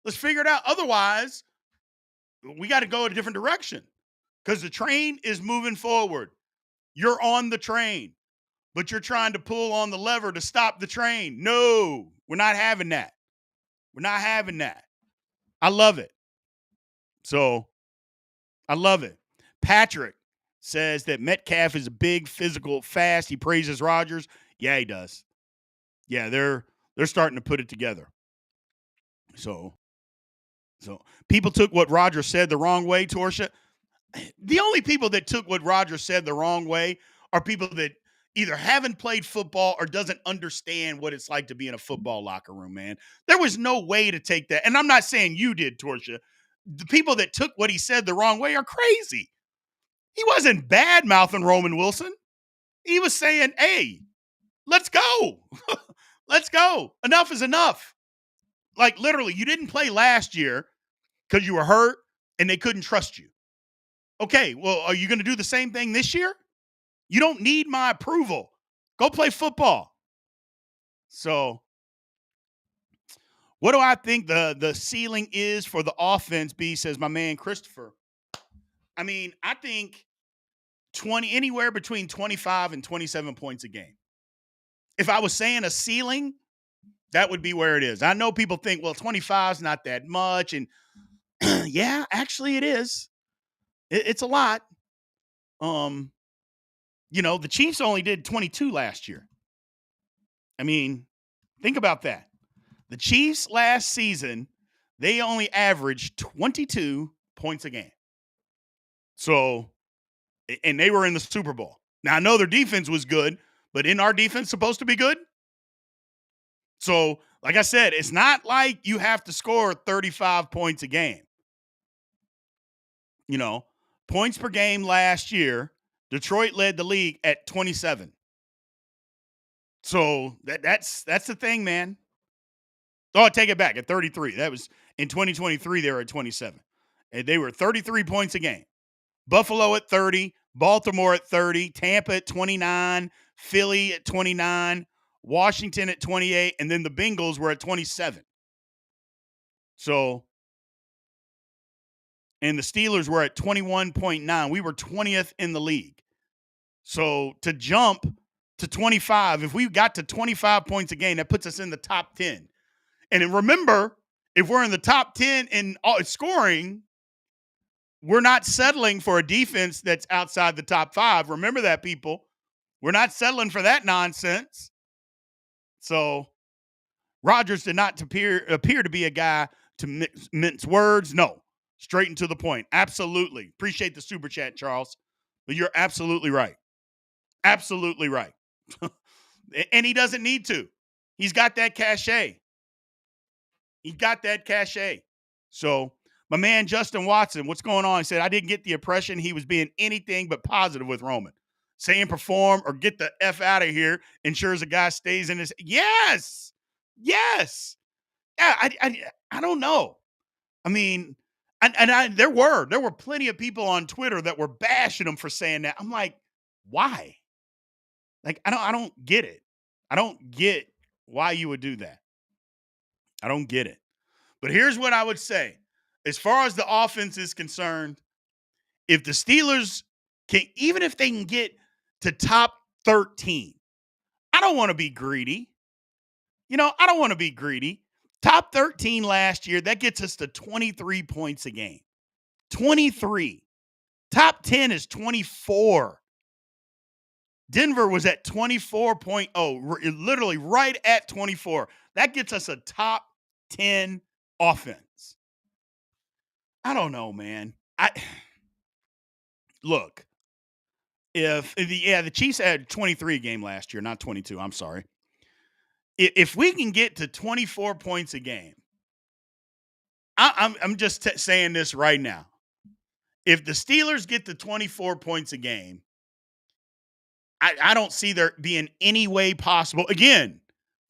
Let's figure it out. Otherwise, we got to go a different direction because the train is moving forward. You're on the train, but you're trying to pull on the lever to stop the train. No, we're not having that. We're not having that. I love it. So I love it. Patrick says that Metcalf is a big, physical, fast. He praises Rodgers. Yeah, he does. Yeah, they're starting to put it together. So people took what Rodgers said the wrong way, Torsia. The only people that took what Rodgers said the wrong way are people that either haven't played football or doesn't understand what it's like to be in a football locker room, man. There was no way to take that. And I'm not saying you did, Torsia. The people that took what he said the wrong way are crazy. He wasn't bad mouthing Roman Wilson. He was saying, hey, let's go. Let's go. Enough is enough. Like literally, you didn't play last year because you were hurt and they couldn't trust you. Okay, well, are you going to do the same thing this year? You don't need my approval. Go play football. So, what do I think the ceiling is for the offense, B, says my man Christopher. I mean, I think anywhere between 25 and 27 points a game. If I was saying a ceiling, that would be where it is. I know people think, well, 25 is not that much. And yeah, actually it is. It's a lot. The Chiefs only did 22 last year. I mean, think about that. The Chiefs last season, they only averaged 22 points a game. So, and they were in the Super Bowl. Now, I know their defense was good, but isn't our defense supposed to be good? So, like I said, it's not like you have to score 35 points a game. Points per game last year, Detroit led the league at 27. So that's the thing, man. Oh, I take it back at 33. That was in 2023. They were at 27, and they were 33 points a game. Buffalo at 30, Baltimore at 30, Tampa at 29, Philly at 29, Washington at 28, and then the Bengals were at 27. So, and the Steelers were at 21.9. We were 20th in the league. So to jump to 25, if we got to 25 points a game, that puts us in the top 10. And then remember, if we're in the top 10 in scoring, we're not settling for a defense that's outside the top 5. Remember that, people. We're not settling for that nonsense. So Rodgers did not appear to be a guy to mince words. No, straight and to the point. Absolutely. Appreciate the super chat, Charles. But you're absolutely right. Absolutely right. And he doesn't need to. He's got that cachet. He got that cachet. So my man Justin Watson, what's going on? He said, I didn't get the impression he was being anything but positive with Roman. Saying perform or get the F out of here ensures a guy stays in his. Yes. Yes. Yeah, I don't know. I mean, there were plenty of people on Twitter that were bashing him for saying that. I'm like, why? Like, I don't get it. I don't get why you would do that. I don't get it. But here's what I would say. As far as the offense is concerned, if the Steelers can, even if they can get to top 13, I don't want to be greedy. I don't want to be greedy. Top 13 last year, that gets us to 23 points a game. 23. Top 10 is 24. Denver was at 24.0, literally right at 24. That gets us a top 10 offense. I don't know, man. Look, If the Chiefs had 23 game last year, not 22. I'm sorry. If we can get to 24 points a game, I'm just saying this right now. If the Steelers get to 24 points a game, I don't see there being any way possible. Again,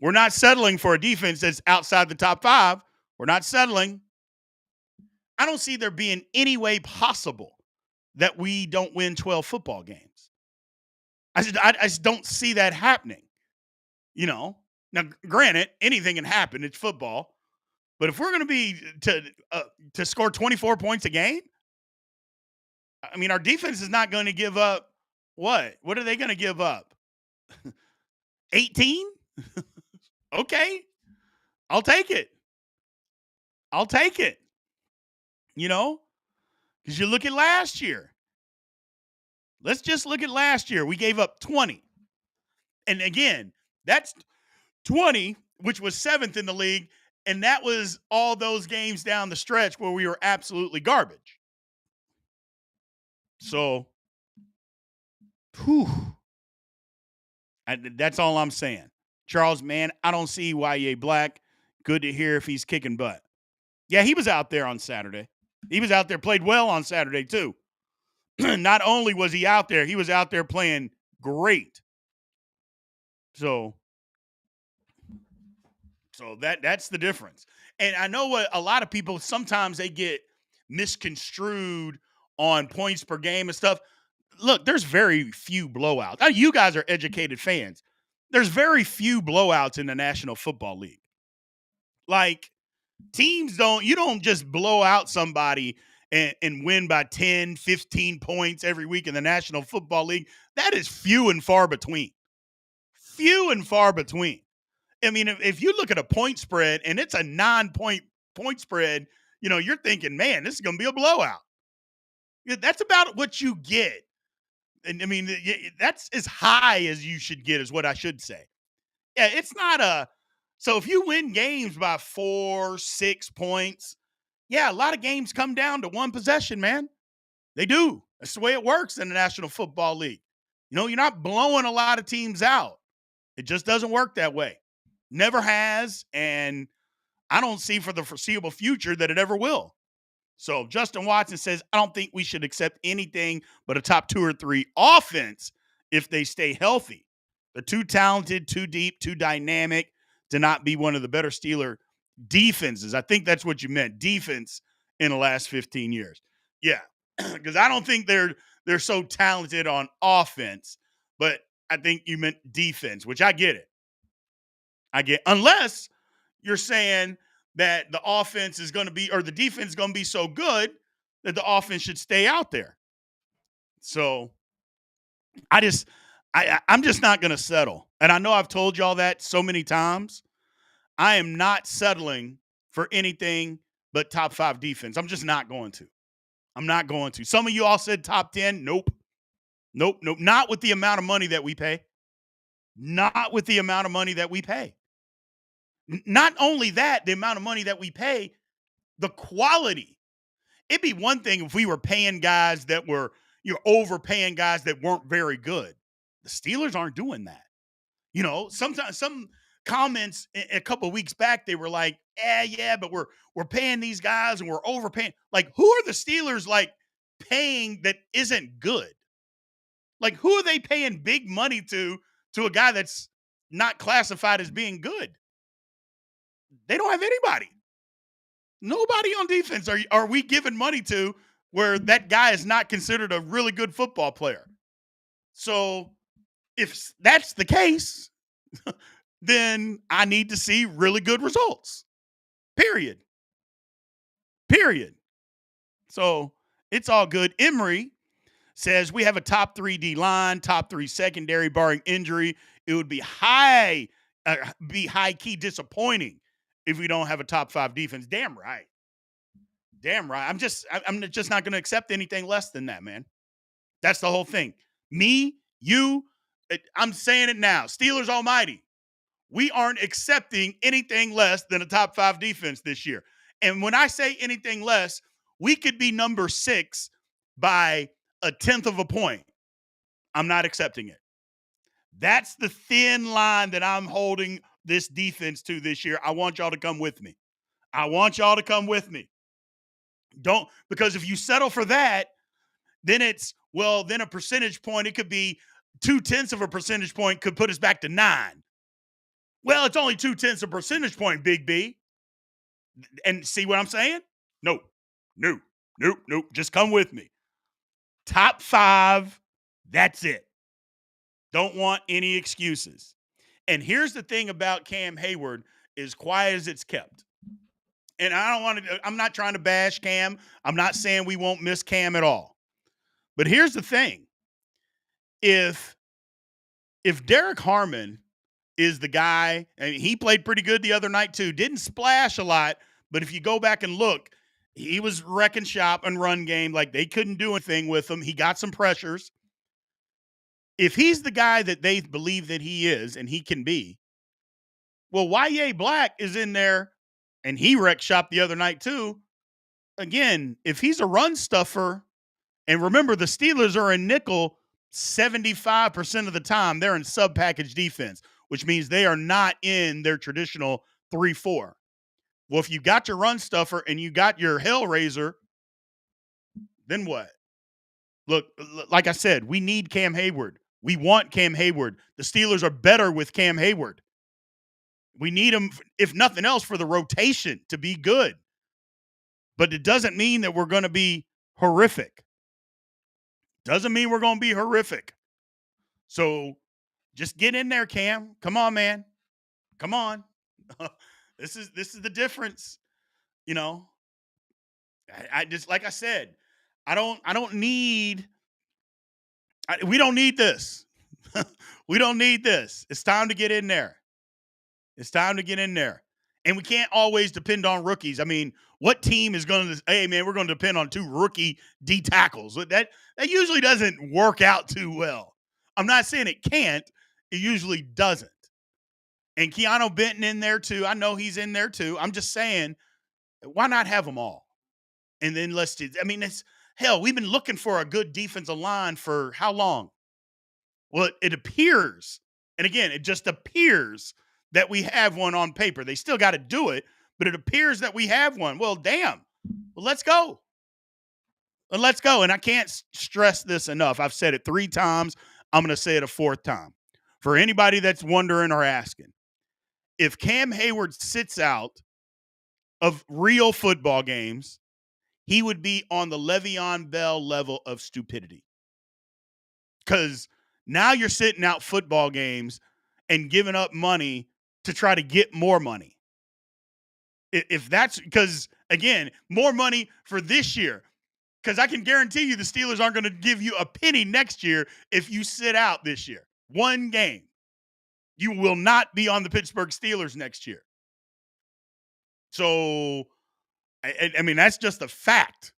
we're not settling for a defense that's outside the top 5. We're not settling. I don't see there being any way possible that we don't win 12 football games. I just don't see that happening. Now, granted, anything can happen. It's football. But if we're going to be to score 24 points a game, I mean, our defense is not going to give up what? What are they going to give up? 18? Okay. I'll take it. Because you look at last year. Let's just look at last year. We gave up 20. And again, that's 20, which was 7th in the league. And that was all those games down the stretch where we were absolutely garbage. So, that's all I'm saying. Charles, man, I don't see Y.A. Black. Good to hear if he's kicking butt. Yeah, he was out there on Saturday. He was out there, played well on Saturday, too. Not only was he out there, he was out there playing great. So that's the difference. And I know what a lot of people, sometimes they get misconstrued on points per game and stuff. Look, there's very few blowouts. Now, you guys are educated fans. There's very few blowouts in the National Football League. Like, teams you don't just blow out somebody and win by 10, 15 points every week in the National Football League. That is few and far between. Few and far between. I mean, if you look at a point spread and it's a 9-point spread, you're thinking, man, this is going to be a blowout. That's about what you get. And I mean, that's as high as you should get is what I should say. Yeah, it's not so if you win games by 4, 6 points, yeah, a lot of games come down to one possession, man. They do. That's the way it works in the National Football League. You're not blowing a lot of teams out. It just doesn't work that way. Never has, and I don't see for the foreseeable future that it ever will. So Justin Watson says, I don't think we should accept anything but a top 2 or 3 offense if they stay healthy. They're too talented, too deep, too dynamic to not be one of the better Steeler defenses. I think that's what you meant, defense in the last 15 years. Yeah, because I don't think they're so talented on offense, but I think you meant defense, which I get it. Unless you're saying that the offense is going to be, or the defense is going to be so good that the offense should stay out there. So I'm just not going to settle. And I know I've told y'all that so many times. I am not settling for anything but top 5 defense. I'm just not going to. I'm not going to. Some of you all said top 10. Nope. Not with the amount of money that we pay. Not with the amount of money that we pay. Not only that, the amount of money that we pay, the quality. It'd be one thing if we were paying guys that were, overpaying guys that weren't very good. The Steelers aren't doing that. Sometimes some comments a couple of weeks back, they were like, yeah, but we're paying these guys and we're overpaying. Like, who are the Steelers like paying that isn't good? Like, who are they paying big money to a guy that's not classified as being good? They don't have anybody. Nobody on defense are we giving money to where that guy is not considered a really good football player. So if that's the case, then I need to see really good results. Period. So it's all good. Emery says we have a top 3 D line, top 3 secondary, barring injury. It would be high key disappointing if we don't have a top 5 defense. Damn right. I'm just not going to accept anything less than that, man. That's the whole thing. Me, you, I'm saying it now. Steelers almighty. We aren't accepting anything less than a top 5 defense this year. And when I say anything less, we could be number 6 by 1/10 of a point. I'm not accepting it. That's the thin line that I'm holding this defense to this year. I want y'all to come with me. I want y'all to come with me. Don't, because if you settle for that, then then a percentage point, it could be 0.2 of a percentage point could put us back to 9. Well, it's only 0.2 of a percentage point, Big B. And see what I'm saying? No, no, nope, nope. Just come with me. Top 5, that's it. Don't want any excuses. And here's the thing about Cam Heyward, as quiet as it's kept. And I'm not trying to bash Cam. I'm not saying we won't miss Cam at all. But here's the thing. If Derek Harmon is the guy, and he played pretty good the other night too, didn't splash a lot, but if you go back and look, he was wrecking shop and run game. Like, they couldn't do anything with him. He got some pressures. If he's the guy that they believe that he is, and he can be, well, Y.A. Black is in there, and he wrecked shop the other night too. Again, if he's a run stuffer, and remember, the Steelers are in nickel 75% of the time. They're in sub-package defense, which means they are not in their traditional 3-4. Well, if you got your run stuffer and you got your Hellraiser, then what? Look, like I said, we need Cam Heyward. We want Cam Heyward. The Steelers are better with Cam Heyward. We need him, if nothing else, for the rotation to be good. But it doesn't mean that we're going to be horrific. Doesn't mean we're going to be horrific. So just get in there, Cam. Come on, man. Come on. This is the difference. You know, I just, like I said, we don't need this. We don't need this. It's time to get in there. It's time to get in there. And we can't always depend on rookies. I mean, what team is going to, hey, man, we're going to depend on 2 rookie D tackles? That usually doesn't work out too well. I'm not saying it can't. It usually doesn't. And Keanu Benton in there too. I know he's in there too. I'm just saying, why not have them all? And then we've been looking for a good defensive line for how long? Well, it appears, and again, it just appears that we have one on paper. They still got to do it, but it appears that we have one. Well, damn. Well, let's go. Let's go. And I can't stress this enough. I've said it 3 times. I'm going to say it a 4th time. For anybody that's wondering or asking, if Cam Heyward sits out of real football games, he would be on the Le'Veon Bell level of stupidity. Because now you're sitting out football games and giving up money to try to get more money. If that's, because, again, more money for this year. Because I can guarantee you the Steelers aren't going to give you a penny next year if you sit out this year. 1 game. You will not be on the Pittsburgh Steelers next year. So, I mean, that's just a fact.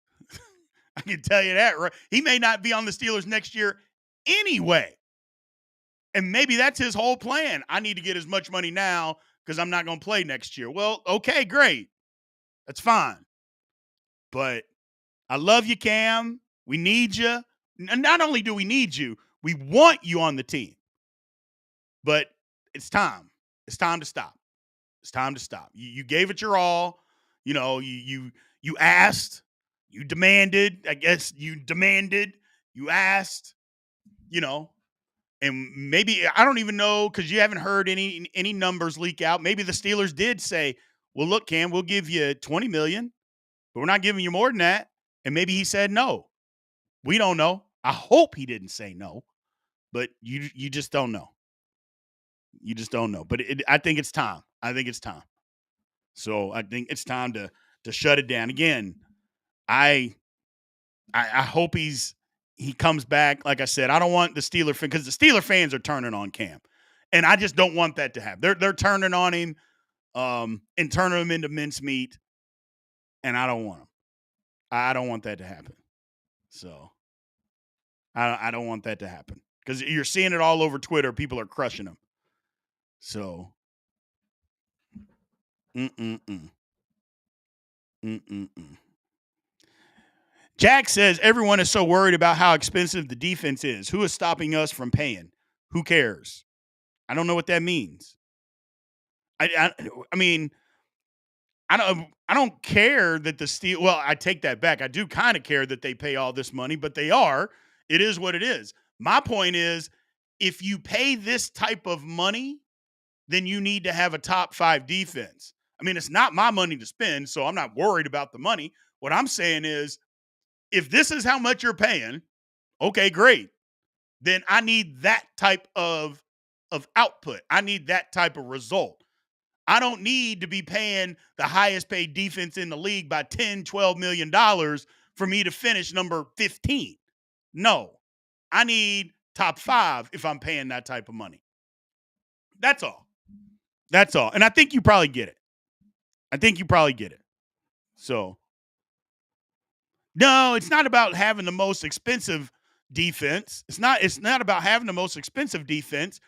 I can tell you that, right? He may not be on the Steelers next year anyway. And maybe that's his whole plan. I need to get as much money now because I'm not going to play next year. Well, okay, great. That's fine. But I love you, Cam. We need you. And not only do we need you, we want you on the team. But it's time. It's time to stop. It's time to stop. You gave it your all. You know, you asked. You demanded. I guess you demanded. You asked. You know. And maybe, I don't even know, because you haven't heard any numbers leak out. Maybe the Steelers did say, well, look, Cam, we'll give you $20 million, but we're not giving you more than that. And maybe he said no. We don't know. I hope he didn't say no, but you just don't know. You just don't know. But I think it's time. I think it's time. So I think it's time to shut it down. Again, I hope he comes back. Like I said, I don't want the Steeler fan, because the Steeler fans are turning on Cam, and I just don't want that to happen. They're turning on him, and turning him into mincemeat, and I don't want him. I don't want that to happen. So I don't want that to happen, because you're seeing it all over Twitter. People are crushing him. So, mm. Jack says everyone is so worried about how expensive the defense is. Who is stopping us from paying? Who cares? I don't know what that means. I mean, I don't care that the Steel. Well, I take that back. I do kind of care that they pay all this money, but they are. It is what it is. My point is, if you pay this type of money, then you need to have a top 5 defense. I mean, it's not my money to spend, so I'm not worried about the money. What I'm saying is, if this is how much you're paying, okay, great. Then I need that type of output. I need that type of result. I don't need to be paying the highest paid defense in the league by 10, $12 million for me to finish number 15. No, I need top 5 if I'm paying that type of money. That's all. That's all. And I think you probably get it. So, no, it's not about having the most expensive defense. It's not about having the most expensive defense.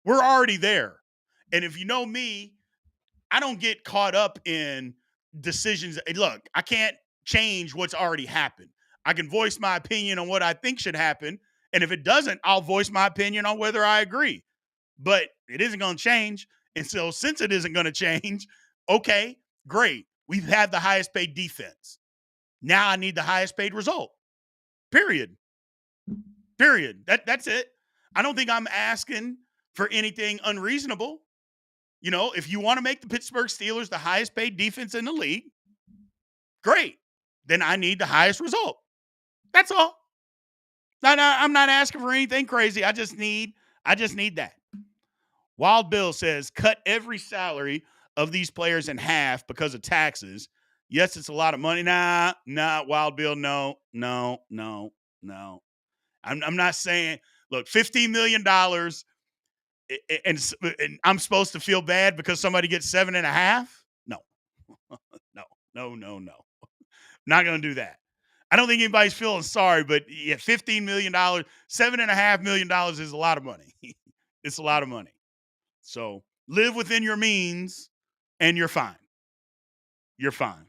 We're already there. And if you know me, I don't get caught up in decisions. Look, I can't change what's already happened. I can voice my opinion on what I think should happen. And if it doesn't, I'll voice my opinion on whether I agree. But it isn't going to change. And so since it isn't going to change, okay, great. We've had the highest paid defense. Now I need the highest paid result. Period. That's it. I don't think I'm asking for anything unreasonable. You know, if you want to make the Pittsburgh Steelers the highest paid defense in the league, great. Then I need the highest result. That's all. I'm not asking for anything crazy. I just need that. Wild Bill says, cut every salary of these players in half because of taxes. Yes, it's a lot of money. Nah, Wild Bill, no. I'm not saying, look, $15 million and I'm supposed to feel bad because somebody gets 7.5? No. No. Not going to do that. I don't think anybody's feeling sorry, but yeah, $15 million, $7.5 million is a lot of money. It's a lot of money. So live within your means and you're fine. You're fine.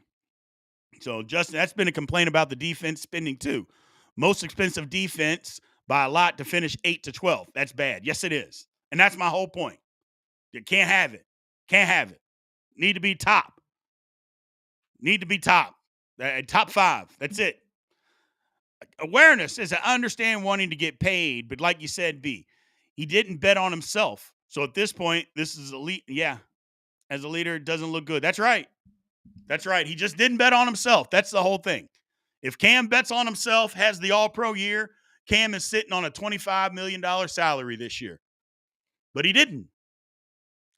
So Justin, that's been a complaint about the defense spending too. Most expensive defense by a lot to finish 8 to 12. That's bad. Yes, it is. And that's my whole point. You can't have it. Need to be top. Top 5. That's it. Awareness is, I understand wanting to get paid, but like you said, B, he didn't bet on himself. So at this point, this is elite. Yeah. As a leader, it doesn't look good. That's right. He just didn't bet on himself. That's the whole thing. If Cam bets on himself, has the all-pro year, Cam is sitting on a $25 million salary this year. But he didn't.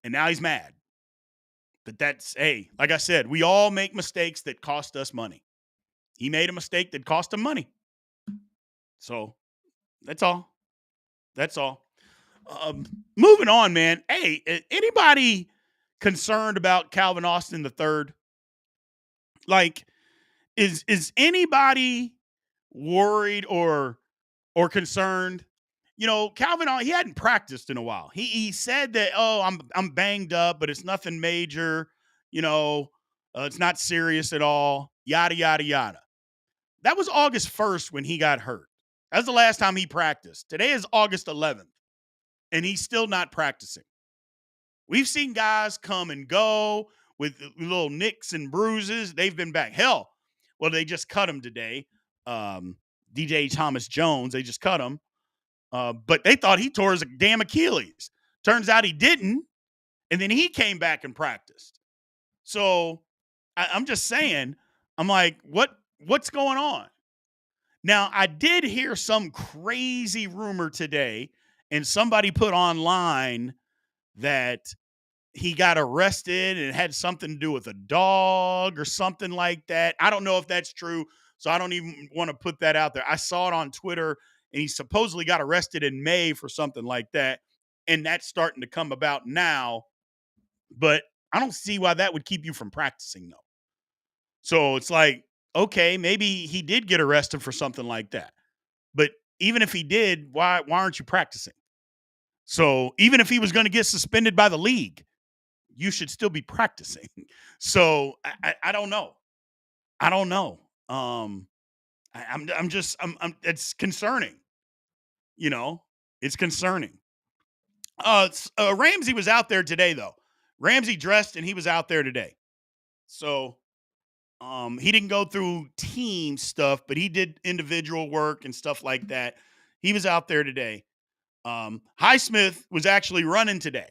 And now he's mad. But that's, hey, like I said, we all make mistakes that cost us money. He made a mistake that cost him money. So that's all. Moving on, man. Hey, anybody concerned about Calvin Austin III? Like, is anybody worried or concerned? You know, Calvin, he hadn't practiced in a while. He said that, I'm banged up, but it's nothing major. You know, it's not serious at all. Yada, yada, yada. That was August 1st when he got hurt. That was the last time he practiced. Today is August 11th, and he's still not practicing. We've seen guys come and go with little nicks and bruises. They've been back. Hell, well, they just cut him today. DJ Thomas Jones, they just cut him. But they thought he tore his damn Achilles. Turns out he didn't. And then he came back and practiced. So I'm just saying, I'm like, what's going on? Now, I did hear some crazy rumor today, and somebody put online that he got arrested and it had something to do with a dog or something like that. I don't know if that's true, so I don't even want to put that out there. I saw it on Twitter, and he supposedly got arrested in May for something like that, and that's starting to come about now. But I don't see why that would keep you from practicing, though. So it's like, okay, maybe he did get arrested for something like that. But even if he did, why aren't you practicing? So even if he was going to get suspended by the league, you should still be practicing. So I don't know. It's concerning. You know, it's concerning. Ramsey was out there today though. Ramsey dressed and he was out there today. So he didn't go through team stuff, but he did individual work and stuff like that. He was out there today. Highsmith was actually running today.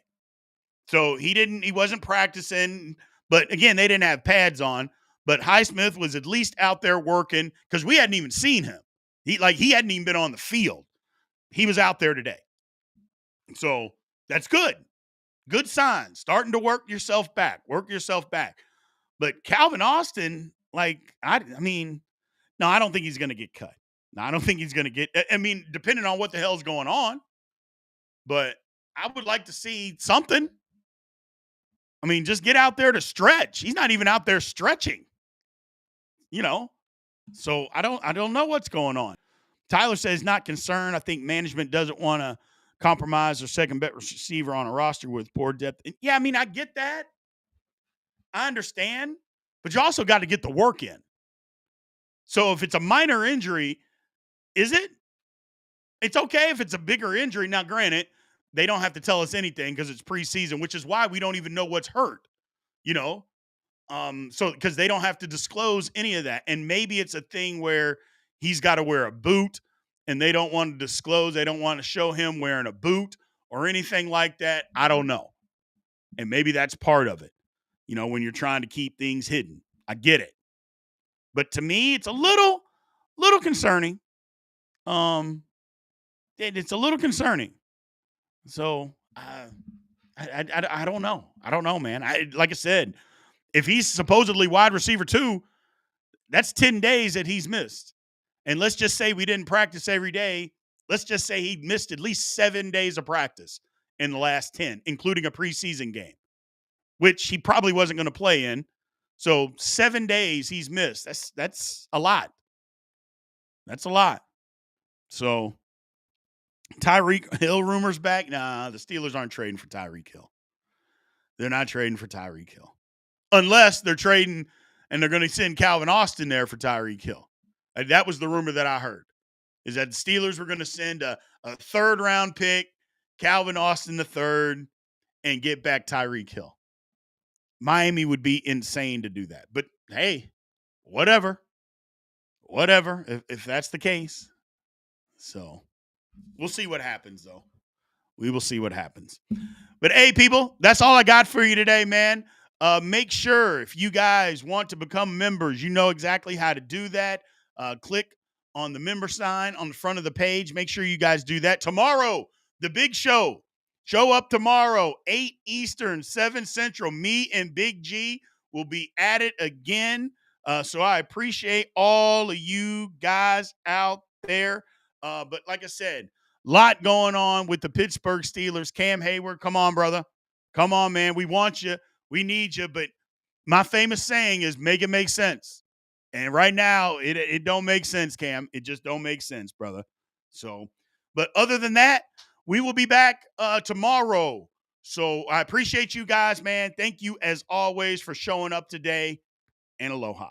So he wasn't practicing, but again, they didn't have pads on. But Highsmith was at least out there working because we hadn't even seen him. He hadn't even been on the field. He was out there today. So that's good. Good sign. Starting to work yourself back. Work yourself back. But Calvin Austin, I mean, no, I don't think he's going to get cut. No, I don't think he's going to get. I mean, depending on what the hell's going on, but I would like to see something. I mean, just get out there to stretch. He's not even out there stretching. So I don't know what's going on. Tyler says not concerned. I think management doesn't want to compromise their second best receiver on a roster with poor depth. And yeah, I mean, I get that. I understand, but you also got to get the work in. So if it's a minor injury, is it? It's okay if it's a bigger injury. Now, granted, they don't have to tell us anything because it's preseason, which is why we don't even know what's hurt, So because they don't have to disclose any of that. And maybe it's a thing where he's got to wear a boot and they don't want to disclose. They don't want to show him wearing a boot or anything like that. I don't know. And maybe that's part of it, when you're trying to keep things hidden. I get it. But to me, it's a little concerning. It's a little concerning. So I don't know. I don't know, man. Like I said, if he's supposedly wide receiver 2, that's 10 days that he's missed. And let's just say we didn't practice every day. Let's just say he missed at least 7 days of practice in the last 10, including a preseason game, which he probably wasn't going to play in. So 7 days he's missed. That's a lot. That's a lot. So Tyreek Hill rumors back. Nah, the Steelers aren't trading for Tyreek Hill. They're not trading for Tyreek Hill. Unless they're trading and they're going to send Calvin Austin there for Tyreek Hill. That was the rumor that I heard, is that the Steelers were going to send a third-round pick, Calvin Austin the third, and get back Tyreek Hill. Miami would be insane to do that. But, hey, whatever. Whatever, if that's the case. So, we'll see what happens, though. We will see what happens. But, hey, people, that's all I got for you today, man. Make sure if you guys want to become members, you know exactly how to do that. Click on the member sign on the front of the page. Make sure you guys do that. Tomorrow, the big show. Show up tomorrow, 8 Eastern, 7 Central. Me and Big G will be at it again. So I appreciate all of you guys out there. But like I said, a lot going on with the Pittsburgh Steelers. Cam Heyward, come on, brother. Come on, man. We want you. We need you. But my famous saying is make it make sense. And right now, it don't make sense, Cam. It just don't make sense, brother. So, but other than that, we will be back tomorrow. So I appreciate you guys, man. Thank you, as always, for showing up today. And aloha.